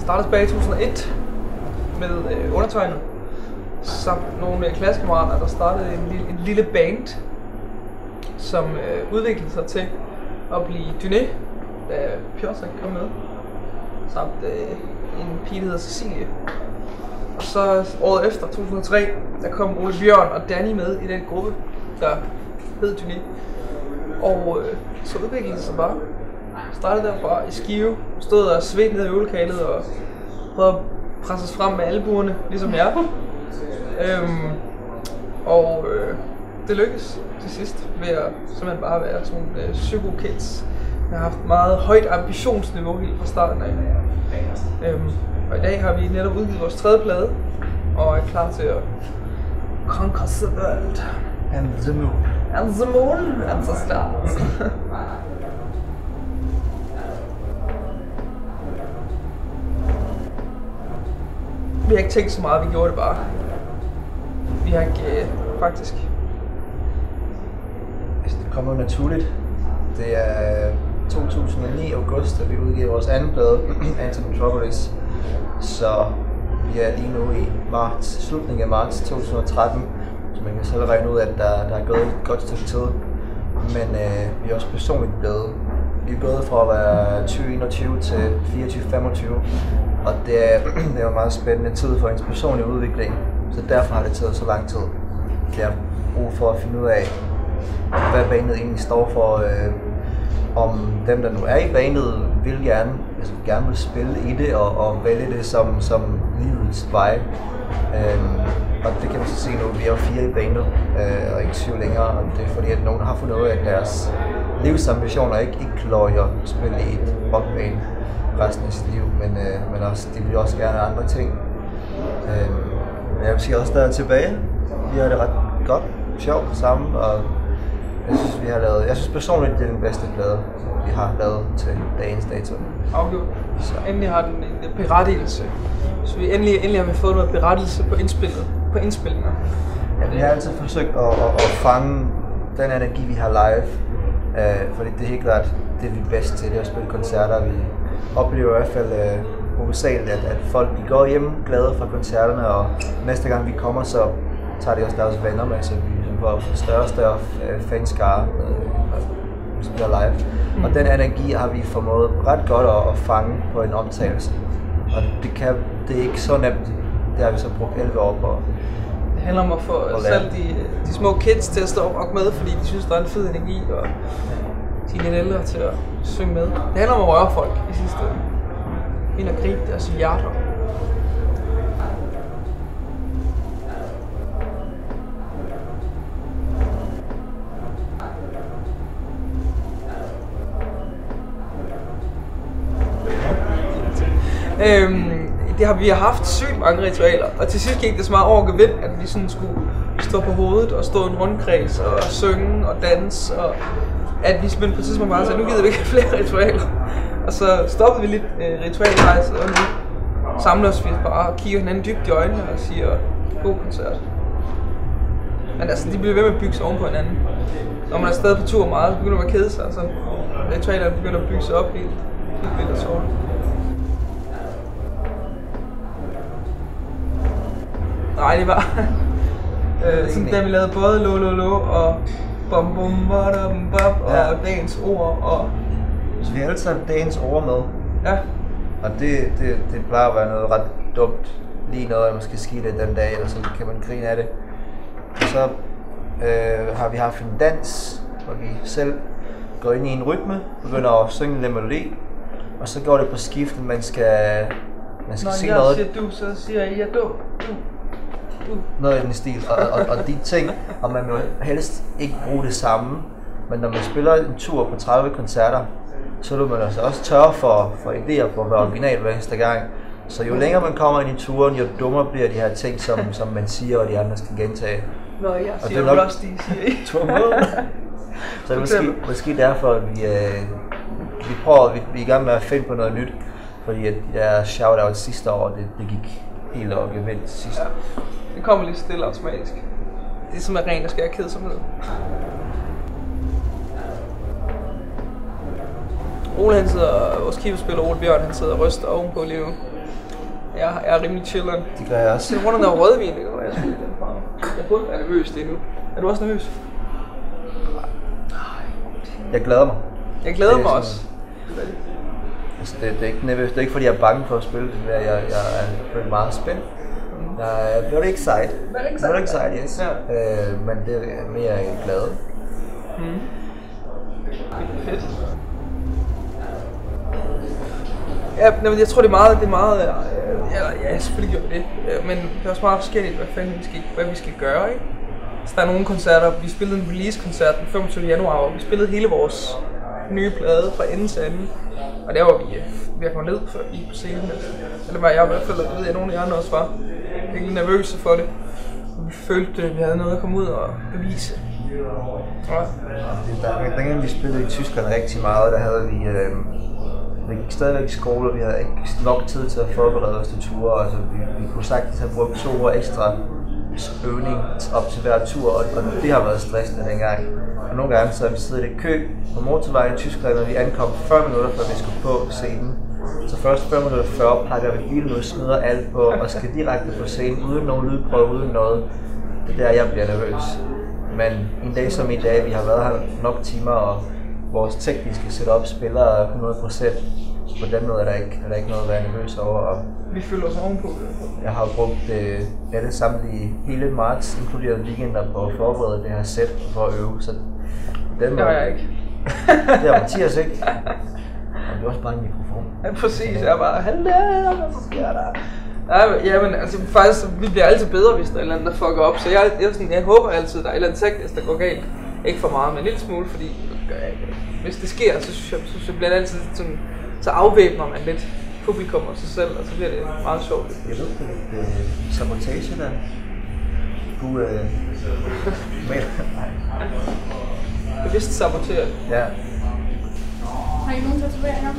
startede tilbage i 2001 med undertegnet samt nogle klassekammerater, der startede en lille band, som udviklede sig til at blive Dyné, da Pjotr kom med, samt en pige, der hedder Cecilie. Og så året efter, 2003, der kom Ole Bjørn og Danny med i den gruppe, der hed Dyné. Og så udviklede det sig bare. Startede derfra i Skive, stod og svedte ned i øvelokalet og prøvede at presse os frem med albuerne, ligesom jeg. Det lykkedes til sidst ved at simpelthen bare være sådan nogle psyko-kids. Vi har haft meget højt ambitionsniveau helt fra starten af. Og i dag har vi netop udgivet vores 3. plade og er klar til at conquer the world. And the moon. And the moon and the stars. Vi har ikke tænkt så meget, vi gjorde det bare. Vi har ikke faktisk. Det kommer naturligt. Det er 2009 august, at vi udgiver vores anden plade, Antimetropolis. Så vi er lige nu i slutningen af marts 2013, så man kan selv regne ud, at der er gået et godt stykke tid. Men vi er også personligt vi er gået fra at være 2021 til 24-25, og det er jo en meget spændende tid for ens personlige udvikling, så derfor har det taget så lang tid. Jeg har brug for at finde ud af, hvad bandet egentlig står for, om dem, der nu er i bandet, gerne vil spille i det og vælge det som livets vej. Og det kan man så se nu, vi er jo 4 i bandet, og ikke 7 længere, og det er fordi, at nogen har fundet ud af, at deres livsambitioner ikke klarer at spille i et rockband resten af sit liv, men også, de vil også gerne andre ting. Jeg vil sige også, der er tilbage. Vi har det ret godt, sjovt sammen, og jeg synes personligt, det er den bedste plade, vi har lavet til dagens dato. Afgjort. Så endelig har den en berettigelse. Så vi endelig har vi fået noget berettigelse på indspillinger. Ja, vi har altid forsøgt at fange den energi, vi har live. Fordi det er helt klart det, vi er bedst til, det er at spille koncerter. Vi oplever i hvert fald hovedsageligt, at folk de går hjem glade fra koncerterne, og næste gang vi kommer, så tager de også deres venner med, så vi får større og større fanskare, når vi spiller live. Og den energi har vi formået ret godt at fange på en optagelse. Og det er ikke så nemt. Det har vi så brugt 11 år på. Det handler om at få selv de små kids til at stå op med, fordi de synes, der er en fed energi, og de lidt ældre til at synge med. Det handler om at røre folk i sidste ende. Ind og gribe deres hjerter. Vi har haft sygt mange ritualer, og til sidst gik det så meget over gevind, at vi sådan skulle stå på hovedet og stå i en rundkreds og synge og danse, og at vi simpelthen på et tidspunkt bare sagde, nu gider vi ikke have flere ritualer. Og så stoppede vi lidt ritualrejse, og nu samler os vi bare og kigger hinanden dybt i øjnene og siger, god koncert. Men altså, de bliver ved med at bygge sig oven på hinanden. Når man er stadig på tur meget, så begynder man at kede sig, og så ritualerne begynder at bygge sig op helt vildt og sjovt. Nej, det var sådan, da vi lavede både lo lo lo og bom bom bom bom og dagens ord og... Så vi har altid haft dagens ord med. Ja. Og det plejer at være noget ret dumt. Lige noget, der måske sker det den dag, eller så kan man grine af det. Og så har vi haft en dans, hvor vi selv går ind i en rytme, begynder at synge en melodi. Og så går det på skift, man skal sige noget. Når jeg siger du, så siger jeg du. Noget i den stil, og de ting, og man vil helst ikke bruge det samme, men når man spiller en tur på 30 koncerter, så vil man altså også tørre for idéer på at være original hver eneste gang. Så jo længere man kommer ind i turen, jo dummere bliver de her ting, som man siger, og de andre skal gentage. Nå, jeg siger jo også, de siger ikke. Så det er måske derfor, at vi prøver, vi er i gang med at finde på noget nyt, fordi at shout-out sidste år, det gik helt over gevind sidst. Ja, det kommer lige stille automatisk. Det er som er ren og skær kedsomhed. Ole han sidder, vores keyboardspiller Ole Bjørn, han sidder og ryster ovenpå lige nu. Jeg er rimelig chilleren. Det gør jeg også. Det er rundt om der rødvin, ikke? Jeg burde være nervøs lige nu. Er du også nervøs? Jeg glæder mig. Jeg glæder mig også. Altså, det er ikke nervøst. Det er ikke fordi jeg er bange for at spille det. Jeg er meget spændt. Jeg er very excited. Very excited, yes. Ja. Men det er mere glad. Fedt. Ja, men jeg tror det er meget, ja, selvfølgelig gør det, men det er også meget forskelligt, hvad vi skal gøre, ikke? Så der er nogle koncerter, vi spillede en release-koncert den 25. januar, og vi spillede hele vores nye plade fra ende til anden, og der var vi ved at komme ned for i på scenen, eller var jeg i hvert fald, og det ved jeg, nogle af de andre også var virkelig nervøse for det. Vi følte, at vi havde noget at komme ud og bevise. Ja. Dengang vi spillede i Tyskland rigtig meget, der havde vi gik stadigvæk i skole, og vi havde ikke nok tid til at forberede os til ture. Altså, vi kunne sagtens have brugt 2 uger ekstra øvning op til hver tur, og det har været stressende dengang. Og nogle gange så har vi siddet i kø på motorvejen i Tyskland, og vi ankom 40 minutter, før vi skulle på scenen. Så først 5 minutter før pakker vi bilen ud, smider alt på og skal direkte på scenen, uden nogen lydprøve, uden noget. Det er der, jeg bliver nervøs. Men en dag som i dag, vi har været her nok timer, og vores tekniske setup spiller 100%. På den måde er der ikke noget at være nervøs over. Og vi føler os ovenpå. Jeg har brugt alle samtlige hele marts, inkluderet weekender, på at forberede det her sæt for at øve. Så den det har jeg ikke. Det har Mathias ikke. Og det er også bare en mikrofon. Ja, præcis. Jeg er bare, hallo, hvad sker der? Ja, men altså faktisk, vi bliver altid bedre, hvis der er et eller andet, der fucker op. Så jeg håber altid, der er et eller andet teknisk, der går galt. Ikke for meget, men en lille smule, fordi hvis det sker, så synes jeg bliver det altid sådan, så afvæbner man lidt publikum og sig selv, og så bliver det meget sjovt. Jeg ved det er sabotage der. Du bevidst saboteret. Ja. Har I nogen tatoveringer?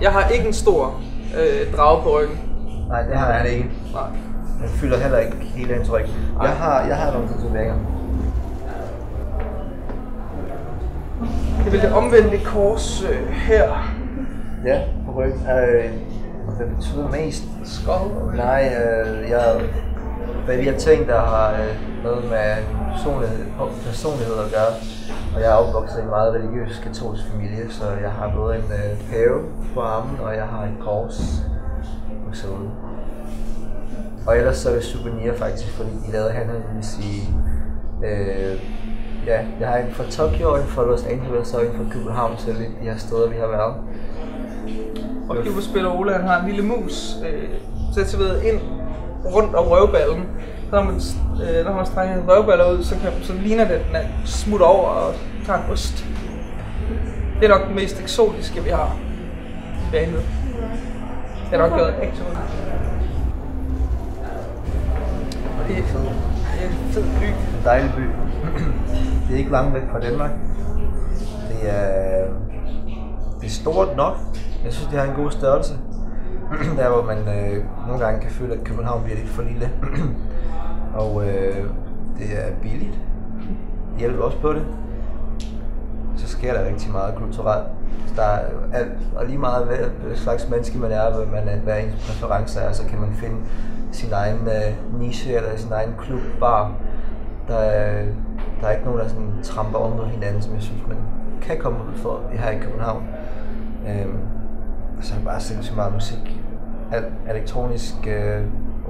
Jeg har ikke en stor drage på ryggen. Nej, det har jeg ikke. Nej. Jeg fylder heller ikke hele hans ryg. Jeg har nogle tatoveringer. Det vil det omvendte kors her. Ja, på ryggen. Hvad betyder mest? Skål? Nej, hvad vi har tænkt, der har noget med personlighed at gøre. Og jeg er opvokset i en meget religiøs katolsk familie, så jeg har både en pave på armen, og jeg har et kors på siden. Og ellers så er det souvenir faktisk, fordi de lavede henholdsvis i ja, jeg har en fra Tokyo, en fra Los Angeles og en fra København til de her steder, vi har været. Og keyboardspiller Ole, han har en lille mus, tatoveret ind rundt om røvballen. Så når man strækker røvballer ud, så ligner det, at den smutter over og tager en ost. Det er nok den mest eksotiske, vi har i bandet. Det er nok været eksotisk. Og det er en fed by. En dejlig by. Det er ikke langt væk fra Danmark. Det er stort nok. Jeg synes, det har en god størrelse. Der hvor man nogle gange kan føle, at København bliver lidt for lille. Og det er billigt. Hjælper også på det. Så sker der rigtig meget kulturelt. Der er alt, og lige meget hvad slags menneske man er, hvad ens præferencer er, så kan man finde sin egen niche eller sin egen klub, bar. Der er ikke nogen, der sådan tramper om mod hinanden, som jeg synes, man kan komme ud for her i København. Så er det bare sindssygt meget musik. Elektronisk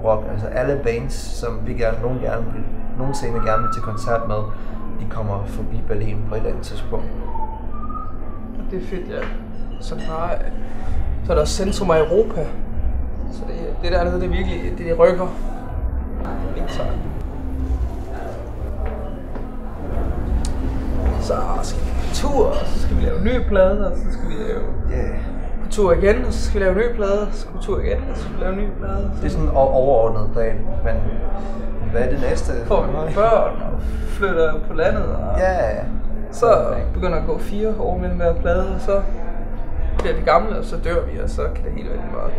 rock, altså alle bands, som vi nogensinde gerne vil til koncert med, de kommer forbi Berlin på et eller andet tidspunkt. Det er fedt, ja. Så er der centrum af Europa. Så det dernede, det er virkelig, det rykker. Så skal vi på tur, og så skal vi lave nye plader, og så skal vi lave på tur igen, og så skal vi lave nye plader, så skal vi på tur igen, og så skal vi lave nye plader. Det er sådan en overordnet plan, men hvad er det næste? Får vi børn og flytter på landet, og så begynder at gå 4 år mellem hver plade, og så bliver vi gamle, og så dør vi, og så kan det hele være lige meget.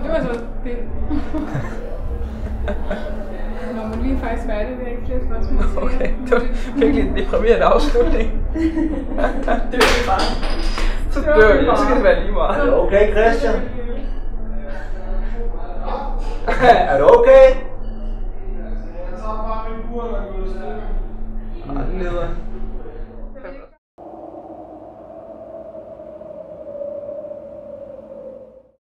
Det var så det. Nå, men vi er faktisk færdige, det er ikke flere spørgsmål. Okay, det var virkelig en deprimerende afslutning. Det var bare. Så dør jeg, så skal det være lige meget. Er du okay, Christian? Er du okay? Nederen.